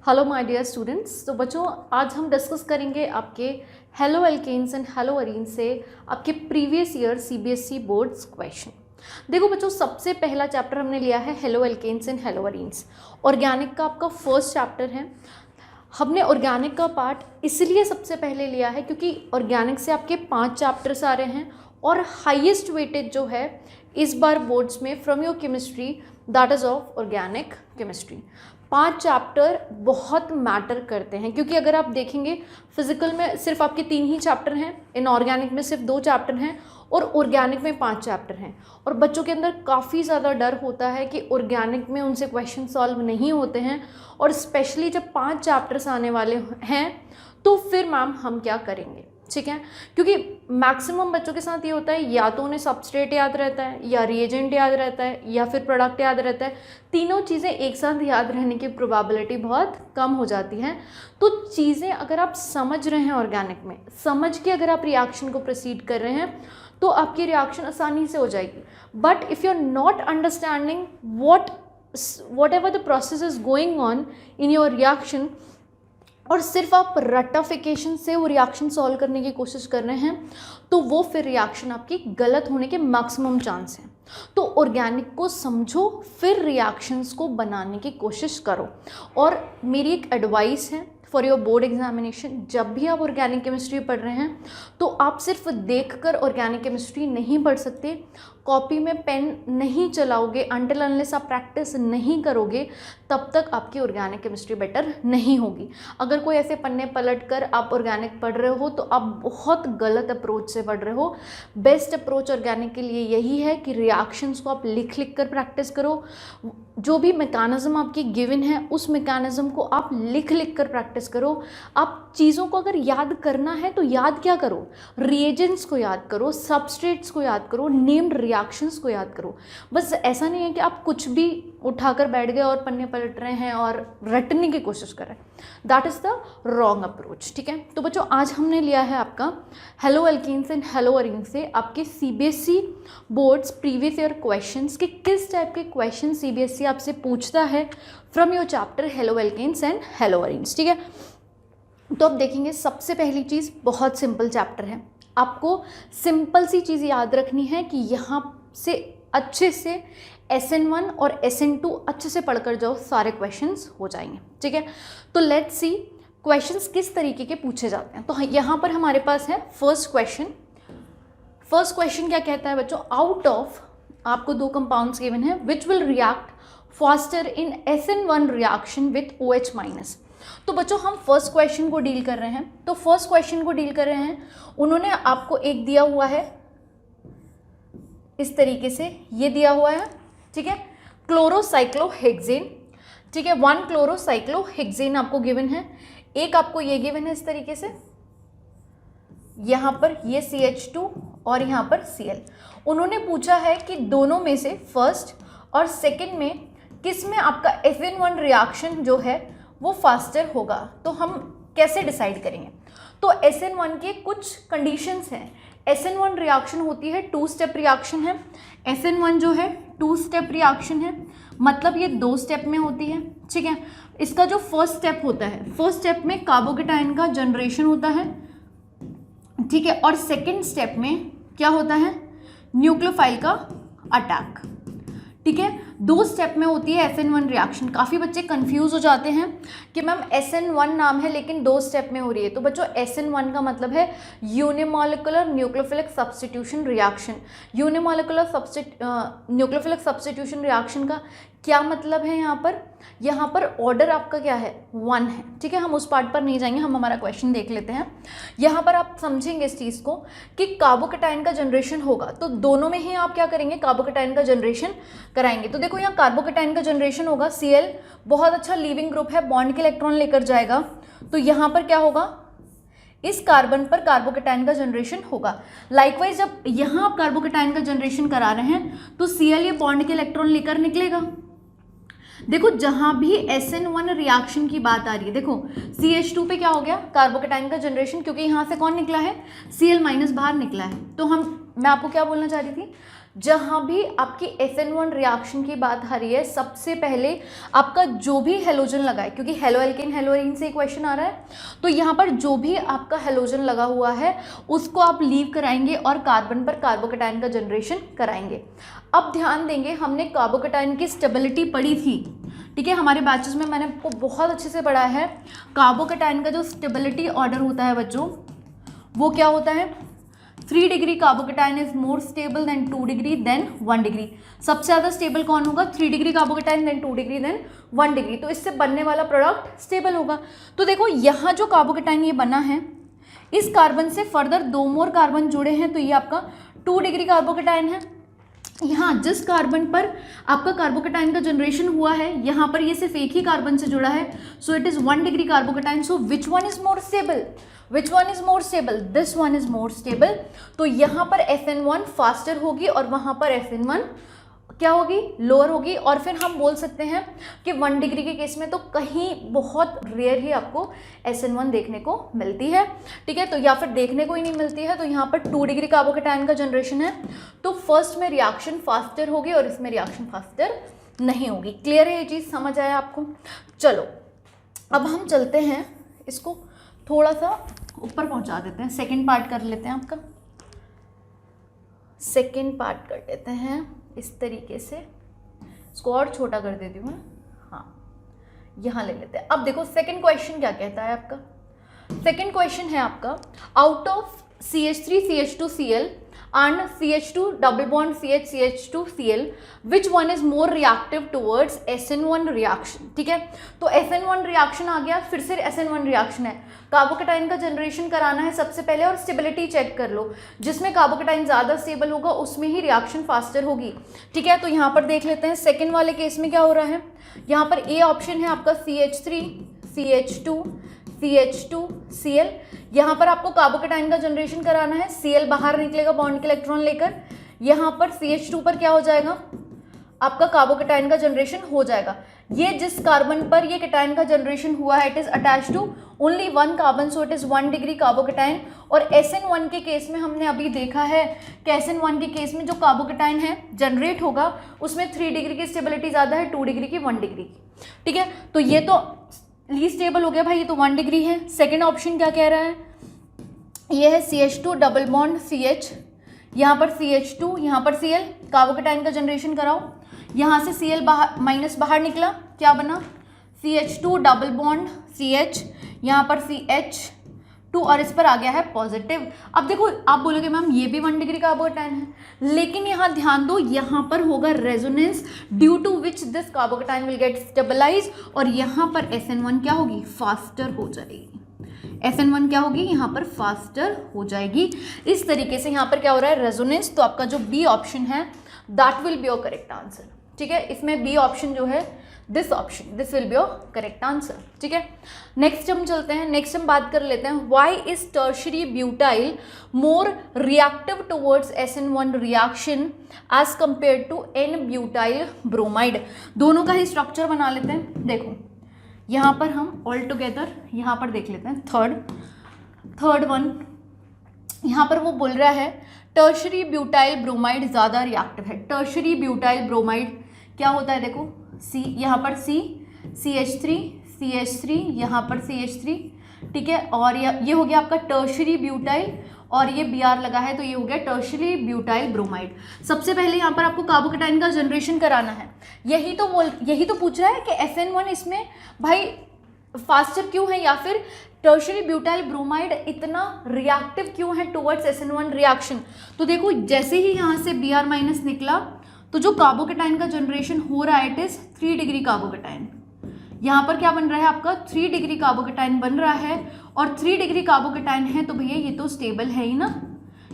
Hello my dear students. तो बच्चों आज हम डिस्कस करेंगे आपके haloalkanes and haloarenes से आपके previous year CBSE boards question. देखो बच्चों, सबसे पहला चैप्टर हमने लिया है haloalkanes and haloarenes. Organic का आपका फर्स्ट चैप्टर है। हमने ऑर्गेनिक का पार्ट इसलिए सबसे पहले लिया है क्योंकि ऑर्गेनिक से आपके 5 चैप्टर्स आ रहे हैं और हाईएस्ट वेटेज जो है इस बार बोर्ड्स में from your chemistry that is of organic chemistry. 5 chapter बहुत मैटर करते हैं क्योंकि अगर आप देखेंगे फिजिकल में सिर्फ आपके 3 ही चैप्टर हैं, इनऑर्गेनिक में सिर्फ 2 चैप्टर हैं और ऑर्गेनिक में 5 चैप्टर हैं। और बच्चों के अंदर काफ़ी ज़्यादा डर होता है कि ऑर्गेनिक में उनसे क्वेश्चन सॉल्व नहीं होते हैं और स्पेशली जब 5 चैप्टर्स आने वाले हैं तो फिर मैम हम क्या करेंगे, ठीक है। क्योंकि मैक्सिमम बच्चों के साथ ये होता है या तो उन्हें सबस्ट्रेट याद रहता है या रिएजेंट याद रहता है या फिर प्रोडक्ट याद रहता है। तीनों चीज़ें एक साथ याद रहने की प्रोबेबिलिटी बहुत कम हो जाती है। तो चीज़ें अगर आप समझ रहे हैं ऑर्गेनिक में, समझ के अगर आप रिएक्शन को प्रोसीड कर रहे हैं तो आपकी रिएक्शन आसानी से हो जाएगी। But if you are not understanding whatever the process is going on in your reaction और सिर्फ आप रटाफिकेशन से वो रिएक्शन सॉल्व करने की कोशिश कर रहे हैं तो वो फिर रिएक्शन आपकी गलत होने के मैक्सिमम चांस हैं। तो ऑर्गेनिक को समझो फिर रिएक्शंस को बनाने की कोशिश करो। और मेरी एक एडवाइस है फॉर योर बोर्ड एग्जामिनेशन, जब भी आप ऑर्गेनिक केमिस्ट्री पढ़ रहे हैं तो आप सिर्फ देखकर ऑर्गेनिक केमिस्ट्री नहीं पढ़ सकते। कॉपी में पेन नहीं चलाओगे अनटिल अनलेस आप प्रैक्टिस नहीं करोगे तब तक आपकी ऑर्गेनिक केमिस्ट्री बेटर नहीं होगी। अगर कोई ऐसे पन्ने पलट कर आप ऑर्गेनिक पढ़ रहे हो तो आप बहुत गलत अप्रोच से पढ़ रहे हो। बेस्ट अप्रोच ऑर्गेनिक के लिए यही है कि रिएक्शंस को आप लिख लिख कर प्रैक्टिस करो। जो भी मैकेनिज्म आपकी गिवन है उस मैकेनिज्म को आप लिख लिख कर प्रैक्टिस करो। आप चीज़ों को अगर याद करना है तो याद क्या करो, रिएजेंट्स को याद करो, सबस्ट्रेट्स को याद करो, नेम्ड रिएक्शंस को याद करो। बस ऐसा नहीं है कि आप कुछ भी उठाकर बैठ गए और पन्ने पलट रहे हैं और रटने की कोशिश कर रहे हैं। That is the wrong approach, ठीक है। तो बच्चों आज हमने लिया है आपका haloalkanes and haloarenes से आपके CBSE boards previous year questions के किस टाइप के क्वेश्चन सीबीएसई आपसे पूछता है from your chapter haloalkanes and haloarenes, ठीक है। तो अब देखेंगे सबसे पहली चीज़ बहुत सिंपल चैप्टर है। आपको सिंपल सी चीज़ याद रखनी है कि यहाँ से अच्छे से SN1 और SN2 अच्छे से पढ़कर जाओ, सारे क्वेश्चंस हो जाएंगे, ठीक है। तो लेट्स सी क्वेश्चंस किस तरीके के पूछे जाते हैं। तो यहाँ पर हमारे पास है फर्स्ट क्वेश्चन। फर्स्ट क्वेश्चन क्या कहता है बच्चों, आउट ऑफ आपको 2 कंपाउंड्स गिवन है which will react faster in SN1 reaction with OH-। तो बच्चों हम फर्स्ट क्वेश्चन को डील कर रहे हैं। तो फर्स्ट क्वेश्चन को डील कर रहे हैं, उन्होंने आपको एक दिया हुआ है इस तरीके से, ये दिया हुआ है, ठीक है, क्लोरोसाइक्लोहेक्सेन, ठीक है, 1 क्लोरोसाइक्लोहेक्सेन आपको गिवन है। एक आपको ये गिवन है इस तरीके से, यहाँ पर ये CH2 और यहाँ पर Cl। उन्होंने पूछा है कि दोनों में से फर्स्ट और सेकंड में किस में आपका SN1 रिएक्शन जो है वो फास्टर होगा। तो हम कैसे डिसाइड करेंगे, तो SN1 के कुछ कंडीशंस हैं। SN1 रिएक्शन होती है 2 स्टेप रिएक्शन है। SN1 जो है 2 स्टेप रिएक्शन है, मतलब ये 2 स्टेप में होती है, ठीक है। इसका जो फर्स्ट स्टेप होता है, फर्स्ट स्टेप में कार्बोकेटाइन का जनरेशन होता है, ठीक है, और सेकेंड स्टेप में क्या होता है, न्यूक्लियोफाइल का अटैक, ठीक है। 2 स्टेप में होती है SN1 रिएक्शन। काफ़ी बच्चे कंफ्यूज हो जाते हैं कि मैम SN1 नाम है लेकिन 2 स्टेप में हो रही है। तो बच्चों SN1 का मतलब है unimolecular nucleophilic substitution reaction. Unimolecular nucleophilic substitution reaction का क्या मतलब है, यहाँ पर ऑर्डर आपका क्या है, 1 है, ठीक है। हम उस पार्ट पर नहीं जाएंगे, हम हमारा क्वेश्चन देख लेते हैं। यहाँ पर आप समझेंगे इस चीज़ को कि कार्बोकेटाइन का जनरेशन होगा तो दोनों में ही आप क्या करेंगे, कार्बोकेटाइन का जनरेशन कराएंगे। तो देखो यहाँ कार्बोकेटाइन का जनरेशन होगा, Cl बहुत अच्छा लीविंग ग्रुप है, बॉन्ड के इलेक्ट्रॉन लेकर जाएगा। तो यहाँ पर क्या होगा, इस कार्बन पर कार्बोकेटाइन का जनरेशन होगा। लाइकवाइज जब यहाँ आप कार्बोकेटाइन का जनरेशन करा रहे हैं तो Cl ये बॉन्ड के इलेक्ट्रॉन लेकर निकलेगा। देखो जहां भी SN1 रिएक्शन की बात आ रही है, देखो CH2 पे क्या हो गया, कार्बोकेटाइन का जनरेशन, क्योंकि यहाँ से कौन निकला है, Cl- बाहर निकला है। तो मैं आपको क्या बोलना चाह रही थी जहाँ भी आपकी SN1 रिएक्शन की बात आ रही है, सबसे पहले आपका जो भी हेलोजन लगा है, क्योंकि हेलो एल्केन हेलो एरीन से क्वेश्चन आ रहा है, तो यहाँ पर जो भी आपका हेलोजन लगा हुआ है उसको आप लीव कराएंगे और कार्बन पर कार्बोकेटाइन का जनरेशन कराएंगे। अब ध्यान देंगे, हमने कार्बोकेटाइन की स्टेबिलिटी पढ़ी थी, ठीक है, हमारे बैचेस में मैंने आपको बहुत अच्छे से पढ़ा है। कार्बोकेटाइन का जो स्टेबिलिटी ऑर्डर होता है बच्चों, वो क्या होता है, 3 degree carbocation is more stable than 2 degree than 1 degree. सबसे ज़्यादा स्टेबल कौन होगा, 3 degree carbocation than 2 degree than 1 degree. तो इससे बनने वाला प्रोडक्ट स्टेबल होगा। तो देखो यहाँ जो कार्बोकेटाइन ये बना है, इस कार्बन से फर्दर 2 मोर कार्बन जुड़े हैं, तो ये आपका 2 डिग्री कार्बोकेटाइन है। यहाँ जिस कार्बन पर आपका कार्बोकेटाइन का जनरेशन हुआ है, यहाँ पर ये सिर्फ एक ही कार्बन से जुड़ा है, so it is 1 degree carbocation. So which one is more stable, which one is more stable, this one is more stable. तो यहाँ पर SN1 फास्टर होगी और वहाँ पर SN1 क्या होगी, लोअर होगी। और फिर हम बोल सकते हैं कि 1 डिग्री के केस में तो कहीं बहुत रेयर ही आपको SN1 देखने को मिलती है, ठीक है, तो या फिर देखने को ही नहीं मिलती है। तो यहाँ पर 2 डिग्री कार्बोकेटाइन का जनरेशन है, तो फर्स्ट में रिएक्शन फास्टर होगी और इसमें रिएक्शन फास्टर नहीं होगी। क्लियर है ये चीज़, समझ आया आपको। चलो अब हम चलते हैं, इसको थोड़ा सा ऊपर पहुँचा देते हैं, सेकेंड पार्ट कर लेते हैं, आपका सेकेंड पार्ट कर लेते हैं इस तरीके से। इसको और छोटा कर देती हूँ, हाँ, यहाँ ले लेते हैं। अब देखो सेकंड क्वेश्चन क्या कहता है आपका। सेकंड क्वेश्चन है आपका, out of CH3CH2Cl and CH2 double bond CH2Cl which one is more reactive towards SN1 reaction। ठीक है, तो SN1 रिएक्शन आ गया, फिर से SN1 रिएक्शन है, कार्बोकेटाइन का जनरेशन कराना है सबसे पहले और स्टेबिलिटी चेक कर लो, जिसमें कार्बोकेटाइन ज़्यादा स्टेबल होगा उसमें ही रिएक्शन फास्टर होगी। ठीक है, तो यहाँ पर देख लेते हैं सेकेंड वाले केस में क्या हो रहा है। यहाँ पर ए ऑप्शन है आपका CH3 CH2 CH2Cl। यहाँ पर आपको कार्बोकेटाइन का जनरेशन कराना है, Cl बाहर निकलेगा बॉन्ड के इलेक्ट्रॉन लेकर, यहाँ पर CH2 पर क्या हो जाएगा, आपका कार्बोकेटाइन का जनरेशन हो जाएगा। ये जिस कार्बन पर ये केटाइन का जनरेशन हुआ है, it is attach to only 1 carbon, so it is 1 degree carbocation. और SN1 के केस में हमने अभी देखा है कि SN1 के केस में जो कार्बोकेटाइन है जनरेट होगा उसमें 3 डिग्री की स्टेबिलिटी ज़्यादा है 2 डिग्री की 1 डिग्री की। ठीक है, तो ये तो लीस्ट स्टेबल हो गया भाई, ये तो 1 डिग्री है। सेकेंड ऑप्शन क्या कह रहा है, ये है CH2 डबल बॉन्ड CH, यहाँ पर CH2, यहाँ पर Cl, कार्बोकेटाइन का जनरेशन कराओ, यहाँ से Cl बाहर माइनस बाहर निकला, क्या बना CH2 डबल बॉन्ड CH, यहाँ पर CH2 और इस पर आ गया है पॉजिटिव। अब देखो आप बोलोगे मैम ये भी 1 डिग्री कार्बोकेटाइन है, लेकिन यहाँ ध्यान दो, यहाँ पर होगा resonance due to which this carbocation will get stabilize, और यहाँ पर SN1 क्या होगी, फास्टर हो जाएगी। SN1 क्या होगी, यहाँ पर फास्टर हो जाएगी। इस तरीके से यहाँ पर क्या हो रहा है, रेजोनेंस। तो आपका जो बी ऑप्शन है that will be your correct answer. ठीक है, इसमें बी ऑप्शन जो है this option, this will be your correct answer. ठीक है, नेक्स्ट हम चलते हैं, नेक्स्ट हम बात कर लेते हैं, why is tertiary butyl more reactive towards SN1 reaction as compare to N butyl bromide. दोनों का ही स्ट्रक्चर बना लेते हैं। देखो यहाँ पर हम ऑल टुगेदर यहाँ पर देख लेते हैं, थर्ड वन, यहाँ पर वो बोल रहा है टर्शरी ब्यूटाइल ब्रोमाइड ज़्यादा रिएक्टिव है। टर्शरी ब्यूटाइल ब्रोमाइड क्या होता है, देखो C, यहाँ पर CH3 यहाँ पर CH3, ठीक है, और ये हो गया आपका टर्शरी ब्यूटाइल, और ये Br लगा है तो ये हो गया टर्शरी ब्यूटाइल ब्रोमाइड। सबसे पहले यहाँ पर आपको कार्बोकेटाइन का जनरेशन कराना है, यही तो पूछ रहा है कि SN1 इसमें भाई फास्टर क्यों है, या फिर टर्शरी ब्यूटाइल ब्रोमाइड इतना रिएक्टिव क्यों है टुवर्ड्स SN1 रिएक्शन। तो देखो जैसे ही यहाँ से Br माइनस निकला तो जो कार्बोकेटाइन का जनरेशन हो रहा है इट इज 3 डिग्री कार्बोकेटाइन। यहाँ पर क्या बन रहा है आपका 3 डिग्री कार्बोकेटाइन बन रहा है, और 3 डिग्री कार्बोकेटाइन है तो भैया ये तो स्टेबल है ही ना,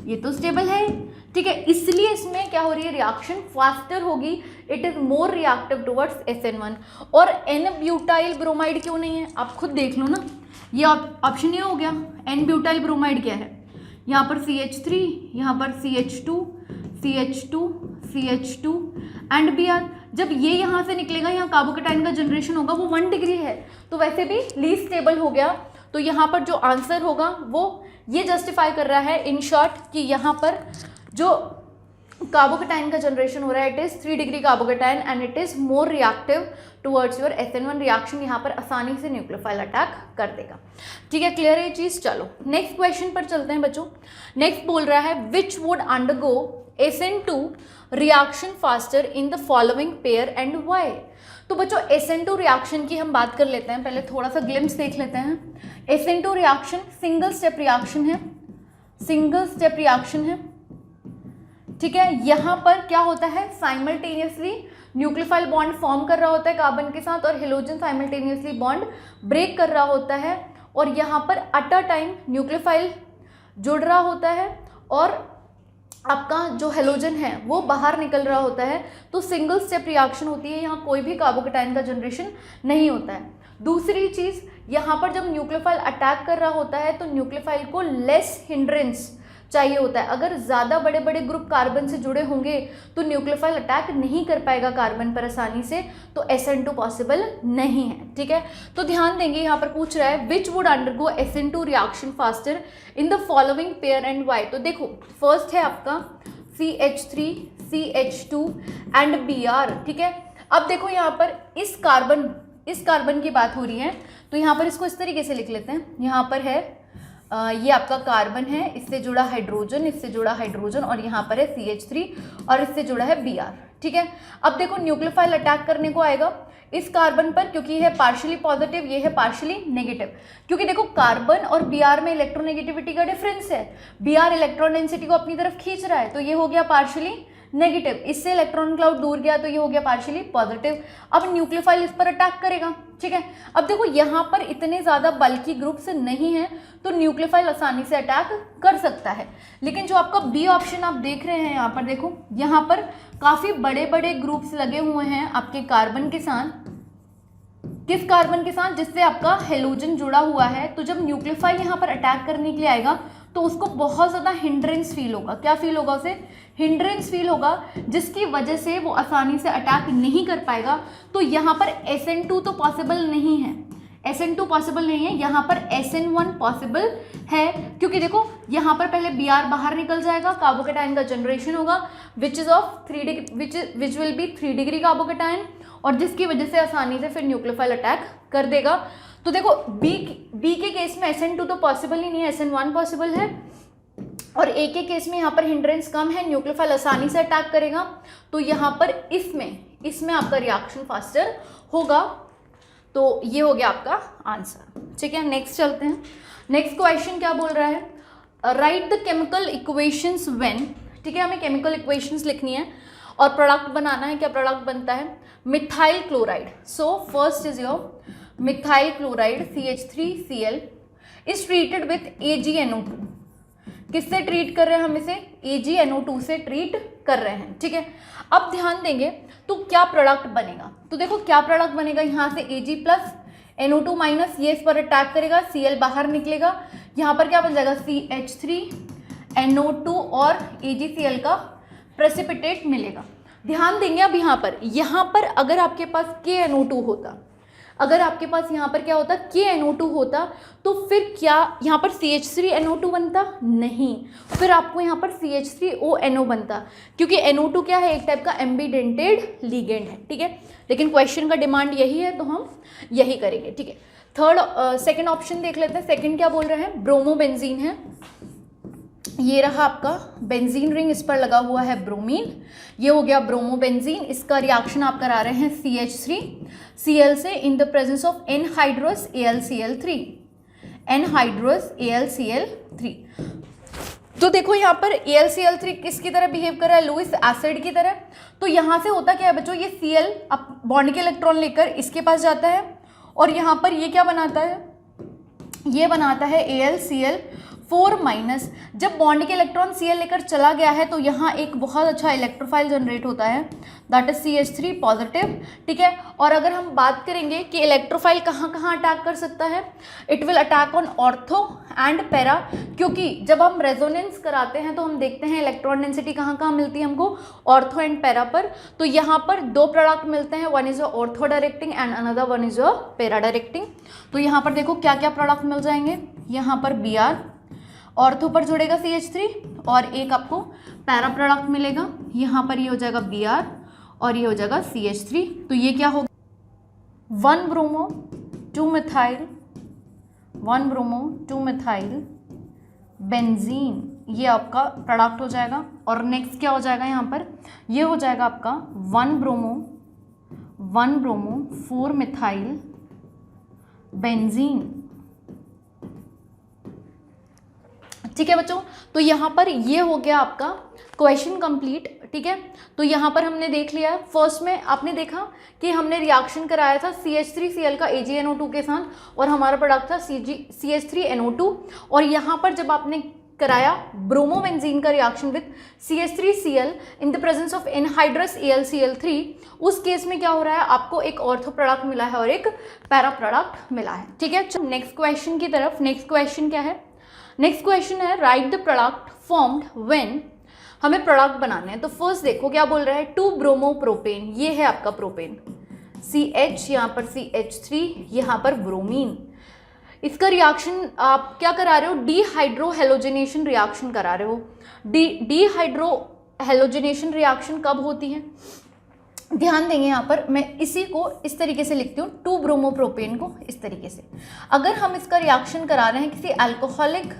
ये तो स्टेबल है। ठीक है, इसलिए इसमें क्या हो रही है, रिएक्शन फास्टर होगी, it is more reactive towards SN1। और N ब्यूटाइल ब्रोमाइड क्यों नहीं है, आप खुद देख लो ना, ये ऑप्शन ये हो गया। N ब्यूटाइल ब्रोमाइड क्या है, यहाँ पर CH3, यहाँ पर CH2 एंड Br। जब ये यहाँ से निकलेगा, यहाँ कार्बोकेटाइन का जनरेशन होगा, वो 1 डिग्री है, तो वैसे भी लीस्ट स्टेबल हो गया। तो यहाँ पर जो आंसर होगा वो ये जस्टिफाई कर रहा है इन शॉर्ट कि यहाँ पर जो कार्बोकेटाइन का जनरेशन हो रहा है, it is 3 degree carbocation and it is more reactive towards your SN1 reaction, यहाँ पर आसानी से न्यूक्लियोफाइल अटैक कर देगा। ठीक है, क्लियर है ये चीज़। चलो नेक्स्ट क्वेश्चन पर चलते हैं बच्चों। नेक्स्ट बोल रहा है which would undergo SN2 reaction faster in the following pair and Y. तो बच्चों SN2 रिएक्शन की हम बात कर लेते हैं, पहले थोड़ा सा ग्लिम्स देख लेते हैं। SN2 reaction single step reaction है, सिंगल स्टेप रिएक्शन है। ठीक है, यहाँ पर क्या होता है, साइमल्टेनियसली न्यूक्लियोफाइल बॉन्ड फॉर्म कर रहा होता है कार्बन के साथ और हेलोजन साइमल्टेनियसली बॉन्ड ब्रेक कर रहा होता है, और यहाँ पर एट अ टाइम न्यूक्लियोफाइल जुड़ रहा होता है और आपका जो हेलोजन है वो बाहर निकल रहा होता है। तो सिंगल स्टेप रिएक्शन होती है, यहाँ कोई भी कार्बोकेटाइन का जनरेशन नहीं होता है। दूसरी चीज़, यहाँ पर जब न्यूक्लियोफाइल अटैक कर रहा होता है तो न्यूक्लियोफाइल को लेस हिंड्रेंस चाहिए होता है। अगर ज़्यादा बड़े बड़े ग्रुप कार्बन से जुड़े होंगे तो न्यूक्लियोफाइल अटैक नहीं कर पाएगा कार्बन पर आसानी से, तो SN2 पॉसिबल नहीं है। ठीक है, तो ध्यान देंगे, यहाँ पर पूछ रहा है which would undergo SN2 reaction faster in the following pair and Y. तो देखो फर्स्ट है आपका CH3 CH2 एंड Br। ठीक है, अब देखो यहाँ पर इस कार्बन की बात हो रही है, तो यहाँ पर इसको इस तरीके से लिख लेते हैं। यहाँ पर है ये आपका कार्बन है, इससे जुड़ा हाइड्रोजन, इससे जुड़ा हाइड्रोजन, और यहाँ पर है CH3 और इससे जुड़ा है Br। ठीक है, अब देखो न्यूक्लियोफाइल अटैक करने को आएगा इस कार्बन पर, क्योंकि ये है पार्शियली पॉजिटिव, ये है पार्शियली नेगेटिव। क्योंकि देखो कार्बन और Br में इलेक्ट्रोनेगेटिविटी का डिफरेंस है, Br इलेक्ट्रॉन डेंसिटी को अपनी तरफ खींच रहा है, तो ये हो गया पार्शियली नेगेटिव, इससे इलेक्ट्रॉन क्लाउड दूर गया तो ये हो गया पार्शियली पॉजिटिव। अब न्यूक्लियोफाइल इस पर अटैक करेगा। ठीक है, अब देखो यहाँ पर इतने ज़्यादा बल्कि ग्रुप्स नहीं है तो न्यूक्लियोफाइल आसानी से अटैक कर सकता है। लेकिन जो आपका बी ऑप्शन आप देख रहे हैं, यहाँ पर देखो, यहाँ पर काफ़ी बड़े बड़े ग्रुप्स लगे हुए हैं आपके कार्बन के साथ। किस कार्बन के साथ? जिससे आपका हेलोजन जुड़ा हुआ है। तो जब न्यूक्लियोफाइल यहाँ पर अटैक करने के लिए आएगा तो उसको बहुत ज़्यादा हिंड्रेंस फील होगा। क्या फील होगा उसे? हिंड्रेंस फील होगा, जिसकी वजह से वो आसानी से अटैक नहीं कर पाएगा। तो यहाँ पर SN2 तो पॉसिबल नहीं है, SN2 पॉसिबल नहीं है, यहाँ पर SN1 पॉसिबल है। क्योंकि देखो यहाँ पर पहले Br बाहर निकल जाएगा, कार्बोकेटाइन का जनरेशन होगा which will be 3 degree carbocation, और जिसकी वजह से आसानी से फिर न्यूक्लियोफाइल अटैक कर देगा। तो देखो बी के केस में SN2 तो पॉसिबल ही नहीं है, SN1 पॉसिबल है, और ए के केस में यहाँ पर हिंड्रेंस कम है, न्यूक्लियोफाइल आसानी से अटैक करेगा। तो यहाँ पर इसमें आपका रिएक्शन फास्टर होगा। तो ये हो गया आपका आंसर। ठीक है, नेक्स्ट चलते हैं। नेक्स्ट क्वेश्चन क्या बोल रहा है? Right the chemical equations when. ठीक है, हमें केमिकल इक्वेशंस लिखनी है और प्रोडक्ट बनाना है। क्या प्रोडक्ट बनता है? Methyl chloride. So first is your methyl chloride CH3Cl is treated with AgNO2। किससे ट्रीट कर रहे हैं हम इसे? AgNO2 से ट्रीट कर रहे हैं। ठीक है, अब ध्यान देंगे तो क्या प्रोडक्ट बनेगा। तो देखो क्या प्रोडक्ट बनेगा, यहाँ से Ag प्लस NO2 माइनस, ये इस पर अटैक करेगा, Cl बाहर निकलेगा, यहाँ पर क्या बन जाएगा? CH3NO2 और AgCl का प्रेसिपिटेट मिलेगा। ध्यान देंगे अब यहाँ पर अगर आपके पास KNO2 होता, अगर आपके पास यहाँ पर क्या होता? KNO2 होता, तो फिर क्या यहाँ पर CH3NO2 बनता? नहीं, फिर आपको यहाँ पर CH3ONO बनता, क्योंकि NO2 क्या है? एक टाइप का एम्बीडेंटेड लीगेंड है। ठीक है, लेकिन क्वेश्चन का डिमांड यही है तो हम यही करेंगे। ठीक है, सेकंड ऑप्शन देख लेते हैं। सेकंड क्या बोल रहे हैं? ब्रोमोबेंजीन है, ये रहा आपका बेंजीन रिंग, इस पर लगा हुआ है ब्रोमीन, ये हो गया ब्रोमोबेंजीन। इसका रिएक्शन आप करा रहे हैं CH3Cl से in the presence of anhydrous AlCl3, anhydrous AlCl3। तो देखो यहाँ पर AlCl3 किसकी तरह बिहेव कर रहा है? लुईस एसिड की तरह। तो यहाँ से होता क्या है बच्चों? ये Cl अब बॉन्ड के इलेक्ट्रॉन लेकर इसके पास जाता है, और यहाँ पर ये क्या बनाता है? ये बनाता है AlCl4-। जब बॉन्ड के इलेक्ट्रॉन Cl लेकर चला गया है तो यहाँ एक बहुत अच्छा इलेक्ट्रोफाइल जनरेट होता है, दैट इज CH3 पॉजिटिव। ठीक है, और अगर हम बात करेंगे कि इलेक्ट्रोफाइल कहाँ कहाँ अटैक कर सकता है, it will attack on ortho and para, क्योंकि जब हम रेजोनेंस कराते हैं तो हम देखते हैं इलेक्ट्रॉन डेंसिटी कहाँ कहाँ मिलती है हमको? ऑर्थो एंड पैरा पर। तो यहाँ पर दो प्रोडक्ट मिलते हैं, one is a ortho directing and another one is a para directing. तो यहाँ पर देखो क्या क्या प्रोडक्ट मिल जाएंगे। यहाँ पर Br ऑर्थो पर जुड़ेगा CH3 और एक आपको पैरा प्रोडक्ट मिलेगा, यहाँ पर ये हो जाएगा Br और ये हो जाएगा CH3। तो ये क्या होगा 1 bromo 2 methyl 1 bromo 2 methyl benzene, ये आपका प्रोडक्ट हो जाएगा। और नेक्स्ट क्या हो जाएगा यहाँ पर, ये हो जाएगा आपका 1 ब्रोमो 4 मिथाइल बेंजीन। ठीक है बच्चों, तो यहाँ पर ये हो गया आपका क्वेश्चन कंप्लीट। ठीक है, तो यहाँ पर हमने देख लिया, फर्स्ट में आपने देखा कि हमने रिएक्शन कराया था CH3Cl का AgNO2 के साथ और हमारा प्रोडक्ट था CH3NO2। और यहाँ पर जब आपने कराया ब्रोमोबेंजीन का reaction with CH3Cl in the presence of anhydrous AlCl3, उस केस में क्या हो रहा है, आपको एक ऑर्थो प्रोडक्ट मिला है और एक पैरा प्रोडक्ट मिला है। ठीक है, नेक्स्ट क्वेश्चन की तरफ। नेक्स्ट क्वेश्चन क्या है, नेक्स्ट क्वेश्चन है right the product formed when, हमें प्रोडक्ट बनाना है। तो फर्स्ट देखो क्या बोल रहा है, 2 ब्रोमो प्रोपेन, ये है आपका प्रोपेन, CH यहाँ पर CH3, यहाँ पर ब्रोमीन। इसका रिएक्शन आप क्या करा रहे हो, डीहाइड्रो हेलोजिनेशन रिएक्शन करा रहे हो। डीहाइड्रो हेलोजिनेशन रिएक्शन कब होती है, ध्यान देंगे यहाँ पर, मैं इसी को इस तरीके से लिखती हूँ, 2 ब्रोमो प्रोपेन को इस तरीके से। अगर हम इसका रिएक्शन करा रहे हैं किसी अल्कोहलिक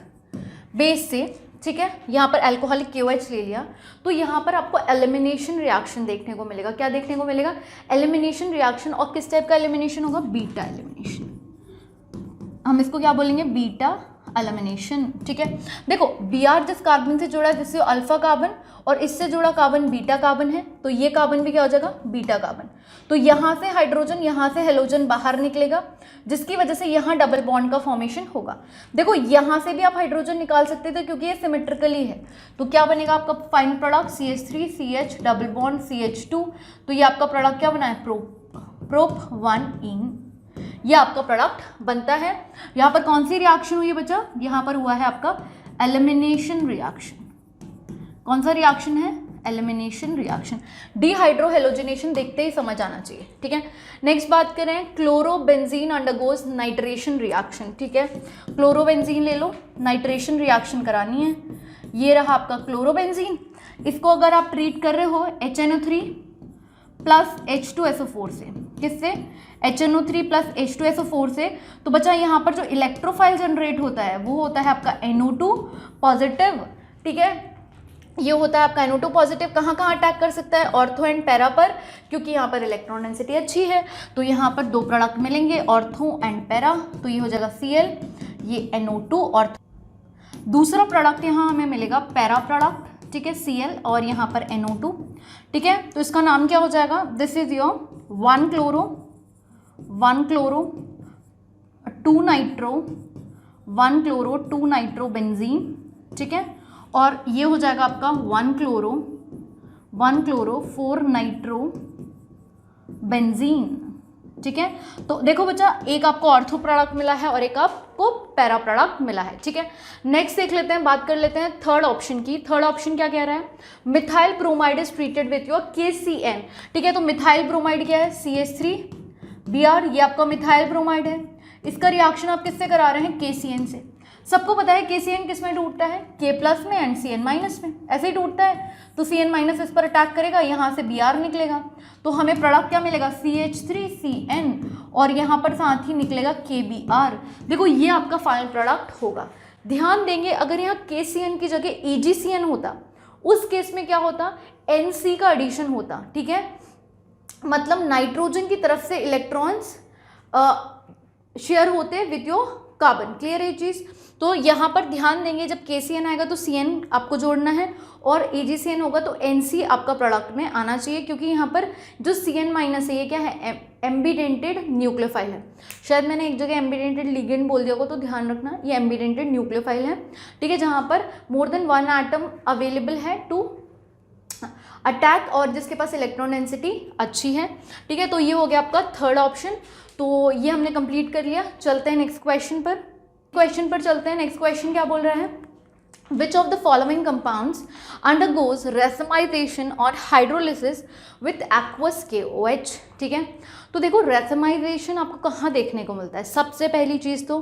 बेस से, ठीक है, यहाँ पर अल्कोहलिक KOH ले लिया, तो यहाँ पर आपको एलिमिनेशन रिएक्शन देखने को मिलेगा। क्या देखने को मिलेगा, एलिमिनेशन रिएक्शन। और किस टाइप का एलिमिनेशन होगा, बीटा एलिमिनेशन। हम इसको क्या बोलेंगे, बीटा एलिमिनेशन। ठीक है, देखो Br जिस कार्बन से जुड़ा है, जिससे अल्फा कार्बन, और इससे जुड़ा कार्बन बीटा कार्बन है, तो ये कार्बन भी क्या हो जाएगा, बीटा कार्बन। तो यहाँ से हाइड्रोजन, यहाँ से हेलोजन बाहर निकलेगा, जिसकी वजह से यहाँ डबल बॉन्ड का फॉर्मेशन होगा। देखो यहाँ से भी आप हाइड्रोजन निकाल सकते थे क्योंकि ये सिमेट्रिकली है। तो क्या बनेगा आपका final product, CH3CH double bond CH2। तो ये आपका प्रोडक्ट क्या बना है, प्रोप 1इन, ये आपका प्रोडक्ट बनता है। यहाँ पर कौन सी रिएक्शन हुई है बच्चा, यहाँ पर हुआ है आपका एलिमिनेशन रिएक्शन। कौन सा रिएक्शन है, एलिमिनेशन रिएक्शन। डीहाइड्रो हेलोजिनेशन देखते ही समझ आना चाहिए। ठीक है, नेक्स्ट बात करें, क्लोरोबेंजीन अंडरगोज नाइट्रेशन रिएक्शन। ठीक है, क्लोरोबेंजीन ले लो, नाइट्रेशन रिएक्शन करानी है। ये रहा आपका क्लोरोबेंजीन। इसको अगर आप ट्रीट कर रहे हो HNO3 प्लस H2SO4 से, किससे, HNO3 प्लस H2SO4 से, तो बच्चा यहाँ पर जो इलेक्ट्रोफाइल जनरेट होता है वो होता है आपका NO2 पॉजिटिव। ठीक है, ये होता है आपका NO2 पॉजिटिव। कहाँ कहाँ अटैक कर सकता है, ऑर्थो एंड पैरा पर, क्योंकि यहाँ पर इलेक्ट्रॉन डेंसिटी अच्छी है। तो यहाँ पर 2 प्रोडक्ट मिलेंगे, ऑर्थो एंड पैरा। तो ये हो जाएगा Cl, ये NO2, और दूसरा प्रोडक्ट यहाँ हमें मिलेगा पैरा प्रोडक्ट। ठीक है, Cl और यहाँ पर NO2। ठीक है, तो इसका नाम क्या हो जाएगा, this is your 1 chloro 2 nitro 1 chloro 2 nitro benzene. ठीक है, और ये हो जाएगा आपका 1 क्लोरो 4 नाइट्रो बेंजीन। ठीक है, तो देखो बच्चा, एक आपको ऑर्थो प्रोडक्ट मिला है और एक आपको पैरा प्रोडक्ट मिला है। ठीक है, नेक्स्ट देख लेते हैं, बात कर लेते हैं थर्ड ऑप्शन की। थर्ड ऑप्शन क्या कह रहा है, methyl bromide is treated with your KCN। ठीक है, तो मिथाइल ब्रोमाइड क्या है, CH3Br, ये आपका मिथाइल ब्रोमाइड है। इसका रिएक्शन आप किससे करा रहे हैं, KCN से। सबको पता है KCN किस में टूटता है, K प्लस में एंड CN माइनस में, ऐसे ही टूटता है। तो CN माइनस इस पर अटैक करेगा, यहाँ से Br निकलेगा, तो हमें प्रोडक्ट क्या मिलेगा, CH3CN, और यहाँ पर साथ ही निकलेगा KBr। देखो ये आपका फाइनल प्रोडक्ट होगा। ध्यान देंगे, अगर यहाँ KCN की जगह AgCN होता, उस केस में क्या होता, NC का एडिशन होता। ठीक है, मतलब नाइट्रोजन की तरफ से इलेक्ट्रॉन्स शेयर होते विथ योर कार्बन। क्लियर है चीज़। तो यहाँ पर ध्यान देंगे, जब KCN आएगा तो CN आपको जोड़ना है, और AgCN होगा तो NC आपका प्रोडक्ट में आना चाहिए, क्योंकि यहाँ पर जो CN माइनस है ये क्या है, एम्बिडेंटेड न्यूक्लियोफाइल है। शायद मैंने एक जगह एम्बिडेंटेड लिगेंड बोल दिया होगा, तो ध्यान रखना ये एम्बिडेंटेड न्यूक्लियोफाइल है। ठीक है, जहाँ पर मोर देन 1 एटम अवेलेबल है टू अटैक, और जिसके पास इलेक्ट्रॉन डेंसिटी अच्छी है। ठीक है, तो ये हो गया आपका थर्ड ऑप्शन। तो ये हमने कंप्लीट कर लिया। चलते हैं नेक्स्ट क्वेश्चन पर चलते हैं। नेक्स्ट क्वेश्चन क्या बोल रहा है, which of the following compounds undergoes racemisation और हाइड्रोलिसिस विथ एक्वस KOH। ठीक है, तो देखो रेसमाइजेशन आपको कहाँ देखने को मिलता है। सबसे पहली चीज़ तो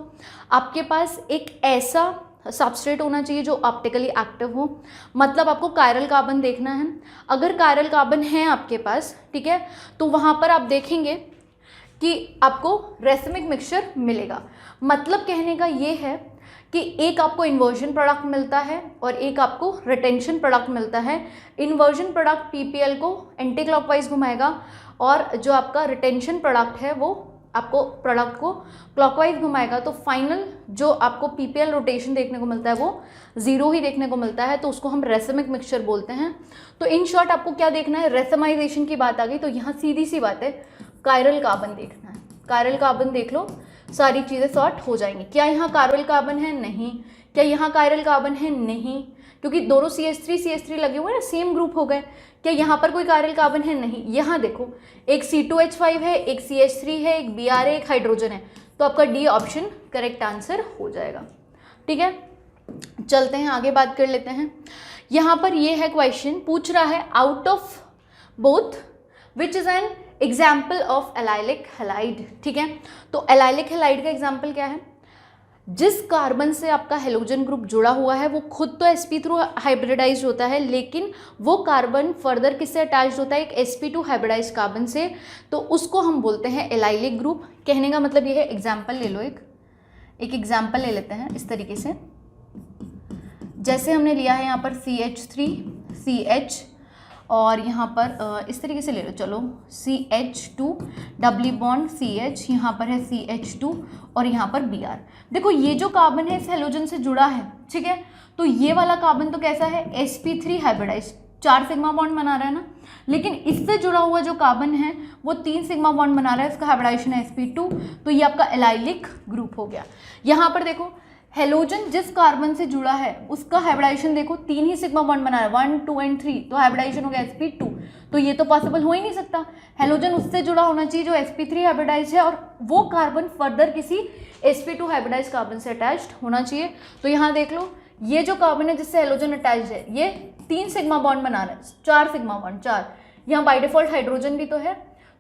आपके पास एक ऐसा सबस्ट्रेट होना चाहिए जो ऑप्टिकली एक्टिव हो, मतलब आपको कायरल कार्बन देखना है। अगर कायरल कार्बन है आपके पास, ठीक है, तो वहाँ पर आप देखेंगे कि आपको रेसिमिक मिक्सचर मिलेगा। मतलब कहने का ये है कि एक आपको इन्वर्जन प्रोडक्ट मिलता है और एक आपको रिटेंशन प्रोडक्ट मिलता है। इन्वर्जन प्रोडक्ट पीपीएल को एंटी क्लॉकवाइज घुमाएगा और जो आपका रिटेंशन प्रोडक्ट है वो आपको प्रोडक्ट को क्लॉकवाइज घुमाएगा। तो फाइनल जो आपको पीपीएल रोटेशन देखने को मिलता है वो 0 ही देखने को मिलता है, तो उसको हम रेसिमिक मिक्सचर बोलते हैं। तो इन शॉर्ट आपको क्या देखना है, रेसमाइजेशन की बात आ गई, तो यहाँ सीधी सी बात है कायरल कार्बन देखना है। कायरल कार्बन देख लो, सारी चीज़ें सॉर्ट हो जाएंगी। क्या यहाँ कायरल कार्बन है? नहीं। क्या यहाँ कायरल कार्बन है? नहीं, क्योंकि दोनों CH3 लगे हुए हैं ना, सेम ग्रुप हो गए। क्या यहाँ पर कोई कायरल कार्बन है? नहीं। यहाँ देखो, एक C2H5 है, एक CH3 है, एक Br है, एक हाइड्रोजन है, तो आपका डी ऑप्शन करेक्ट आंसर हो जाएगा। ठीक है, चलते हैं आगे, बात कर लेते हैं। यहाँ पर ये है क्वेश्चन, पूछ रहा है out of both which is an example of allylic halide. ठीक है, तो एलाइलिक हैलाइड का एग्जाम्पल क्या है? जिस कार्बन से आपका हेलोजन ग्रुप जुड़ा हुआ है वो खुद तो sp थ्रू हाइब्रिडाइज होता है, लेकिन वो कार्बन फर्दर किससे अटैच होता है? एक sp2 हाइब्रिडाइज कार्बन से, तो उसको हम बोलते हैं एलाइलिक ग्रुप। कहने का मतलब ये है, एग्जाम्पल ले लो, एक एग्जाम्पल ले लेते हैं इस तरीके से। जैसे हमने लिया है यहाँ पर CH3CH और यहाँ पर इस तरीके से ले लो, चलो CH2 डबली बॉन्ड CH, यहाँ पर है CH2 और यहाँ पर Br। देखो ये जो कार्बन है इस हेलोजन से जुड़ा है, ठीक है, तो ये वाला कार्बन तो कैसा है? sp3 हाइब्रिडाइज, 4 सिग्मा बॉन्ड बना रहा है ना, लेकिन इससे जुड़ा हुआ जो कार्बन है वो 3 सिग्मा बॉन्ड बना रहा है, इसका हाइब्रिडाइजेशन है sp2, तो ये आपका एलाइलिक ग्रुप हो गया। यहाँ पर देखो हेलोजन जिस कार्बन से जुड़ा है उसका हाइब्रिडाइजेशन देखो 3 ही सिग्मा बॉन्ड बना रहा है, 1 2 एंड 3, तो हाइब्रिडाइजेशन हो गया sp2, तो ये तो पॉसिबल हो ही नहीं सकता। हेलोजन उससे जुड़ा होना चाहिए जो sp3 हाइब्रिडाइज है और वो कार्बन फर्दर किसी sp2 हाइब्रिडाइज कार्बन से अटैच्ड होना चाहिए। तो यहाँ देख लो, ये जो कार्बन है जिससे हेलोजन अटैच्ड है ये 3 सिग्मा बॉन्ड बना रहा है, 4 सिग्मा बॉन्ड, 4, यहाँ बाय डिफॉल्ट हाइड्रोजन भी तो है,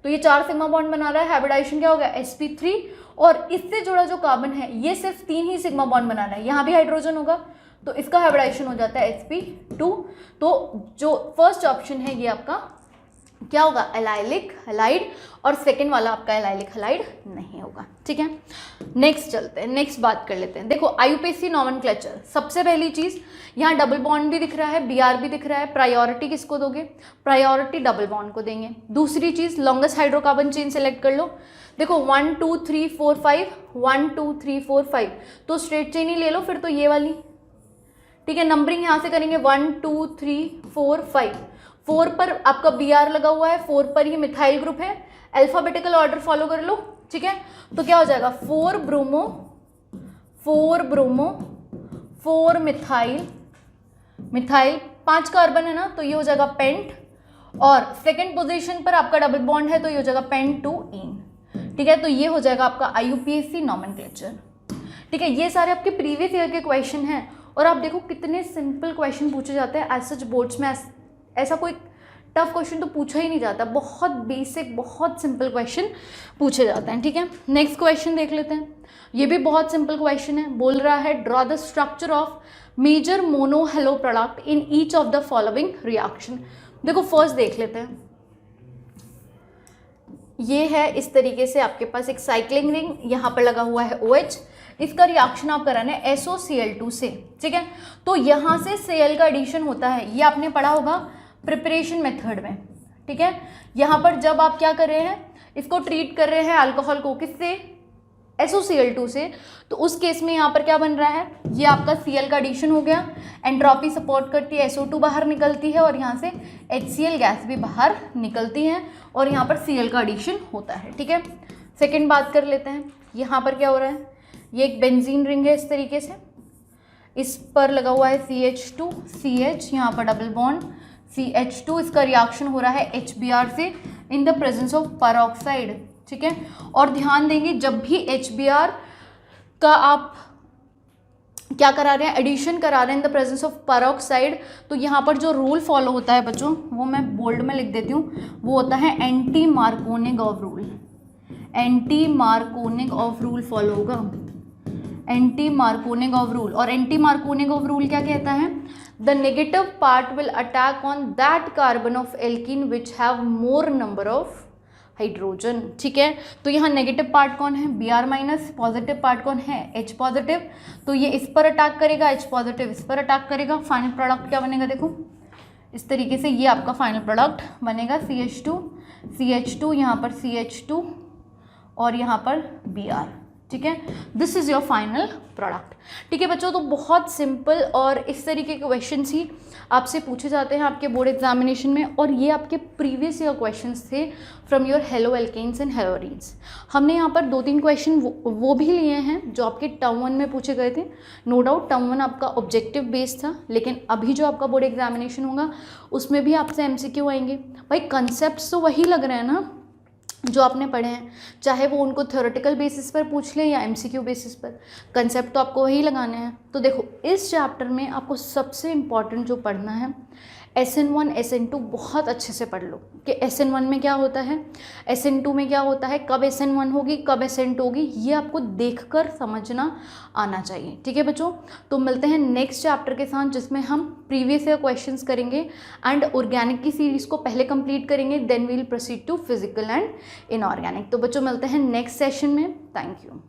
तो ये 4 सिग्मा बॉन्ड बना रहा है, हाइब्रिडाइजेशन क्या हो गया? sp3, और इससे जुड़ा जो कार्बन है ये सिर्फ 3 ही सिग्मा बॉन्ड बना रहा है, यहाँ भी हाइड्रोजन होगा, तो इसका हाइब्रिडाइजेशन हो जाता है sp2। तो जो फर्स्ट ऑप्शन है ये आपका क्या होगा? एलाइलिक हैलाइड, और सेकंड वाला आपका एलाइलिक हैलाइड नहीं होगा। ठीक है, नेक्स्ट चलते हैं, नेक्स्ट बात कर लेते हैं। देखो IUPAC नॉमेनक्लेचर, सबसे पहली चीज़ यहाँ डबल बॉन्ड भी दिख रहा है, Br भी दिख रहा है, प्रायोरिटी किसको दोगे? प्रायोरिटी डबल बॉन्ड को देंगे। दूसरी चीज़ लॉन्गेस्ट हाइड्रोकार्बन चेन सेलेक्ट कर लो। देखो 1 2 3 4 5, 1 2 3 4 5, तो स्ट्रेट चेन ही ले लो फिर तो ये वाली। ठीक है, नंबरिंग यहाँ से करेंगे 1 2 3 4 5, 4 पर आपका Br लगा हुआ है, 4 पर ही मिथाइल ग्रुप है, अल्फाबेटिकल ऑर्डर फॉलो कर लो। ठीक है, तो क्या हो जाएगा? 4 ब्रोमो 4 मिथाइल, 5 कार्बन है ना, तो ये हो जाएगा पेंट, और सेकेंड पोजीशन पर आपका डबल बॉन्ड है तो ये हो जाएगा पेंट टू इन। ठीक है, तो ये हो जाएगा आपका IUPAC नॉमेनक्लेचर। ठीक है, ये सारे आपके प्रीवियस ईयर के क्वेश्चन हैं, और आप देखो कितने सिंपल क्वेश्चन पूछे जाते हैं। एज सच बोर्ड्स में ऐसा कोई टफ क्वेश्चन तो पूछा ही नहीं जाता, बहुत बेसिक बहुत सिंपल क्वेश्चन पूछे जाते हैं। ठीक है, नेक्स्ट क्वेश्चन देख लेते हैं। ये भी बहुत सिंपल क्वेश्चन है, बोल रहा है draw the structure of major mono halo product in each of the following reaction. देखो फर्स्ट देख लेते हैं, ये है इस तरीके से आपके पास एक साइक्लिंग रिंग, यहाँ पर लगा हुआ है OH, इसका रिएक्शन आप कराना है SOCl2 से। ठीक है, तो यहाँ से Cl का एडिशन होता है, ये आपने पढ़ा होगा प्रिपरेशन मेथड में। ठीक है, यहाँ पर जब आप क्या कर रहे हैं, इसको ट्रीट कर रहे हैं अल्कोहल को, किससे? SOCl2 से, तो उस केस में यहाँ पर क्या बन रहा है? ये आपका Cl का एडिशन हो गया, एंट्रोपी सपोर्ट करती है, SO2 बाहर निकलती है और यहाँ से HCl गैस भी बाहर निकलती है, और यहाँ पर Cl का एडिशन होता है। ठीक है, सेकेंड बात कर लेते हैं। यहाँ पर क्या हो रहा है? ये एक बेंजीन रिंग है इस तरीके से, इस पर लगा हुआ है CH2CH, यहाँ पर डबल बॉन्ड CH2, इसका रिएक्शन हो रहा है HBr से in the presence of peroxide. ठीक है, और ध्यान देंगे जब भी HBr का आप क्या करा रहे हैं, एडिशन करा रहे हैं in the presence of peroxide, तो यहाँ पर जो रूल फॉलो होता है बच्चों, वो मैं बोल्ड में लिख देती हूँ, वो होता है anti Markovnikov of rule. Anti Markovnikov of rule follow होगा, एंटी मार्कोनिगोव रूल। और एंटी मार्कोनिगोव रूल क्या कहता है? The negative part will attack on that carbon of alkene which have more number of hydrogen. ठीक है, तो यहाँ नेगेटिव पार्ट कौन है? Br minus. पॉजिटिव पार्ट कौन है? H positive. तो ये इस पर अटैक करेगा, H पॉजिटिव इस पर अटैक करेगा। फाइनल प्रोडक्ट क्या बनेगा? देखो इस तरीके से ये आपका फाइनल प्रोडक्ट बनेगा CH2 यहाँ पर CH2 और यहाँ पर Br। ठीक है, this is your final product. ठीक है बच्चों, तो बहुत सिंपल और इस तरीके के क्वेश्चंस ही आपसे पूछे जाते हैं आपके बोर्ड एग्जामिनेशन में, और ये आपके प्रीवियस ईयर क्वेश्चंस थे from your haloalkanes and haloarenes. हमने यहाँ पर 2-3 क्वेश्चन वो भी लिए हैं जो आपके टर्म 1 में पूछे गए थे। नो डाउट टर्म 1 आपका ऑब्जेक्टिव बेस्ड था, लेकिन अभी जो आपका बोर्ड एग्जामिनेशन होगा उसमें भी आपसे MCQ आएंगे। भाई कंसेप्ट तो वही लग रहे हैं ना जो आपने पढ़े हैं, चाहे वो उनको थ्योरेटिकल बेसिस पर पूछ ले या MCQ बेसिस पर, कंसेप्ट तो आपको वही लगाने हैं। तो देखो इस चैप्टर में आपको सबसे इम्पॉर्टेंट जो पढ़ना है SN1 SN2 बहुत अच्छे से पढ़ लो कि SN1 में क्या होता है, SN2 में क्या होता है, कब SN1 होगी कब SN2 होगी, ये आपको देखकर समझना आना चाहिए। ठीक है बच्चों, तो मिलते हैं नेक्स्ट चैप्टर के साथ जिसमें हम प्रीवियस ईयर क्वेश्चंस करेंगे एंड ऑर्गेनिक की सीरीज़ को पहले कंप्लीट करेंगे, then we will proceed to physical and inorganic. तो बच्चों मिलते हैं नेक्स्ट सेशन में। Thank you.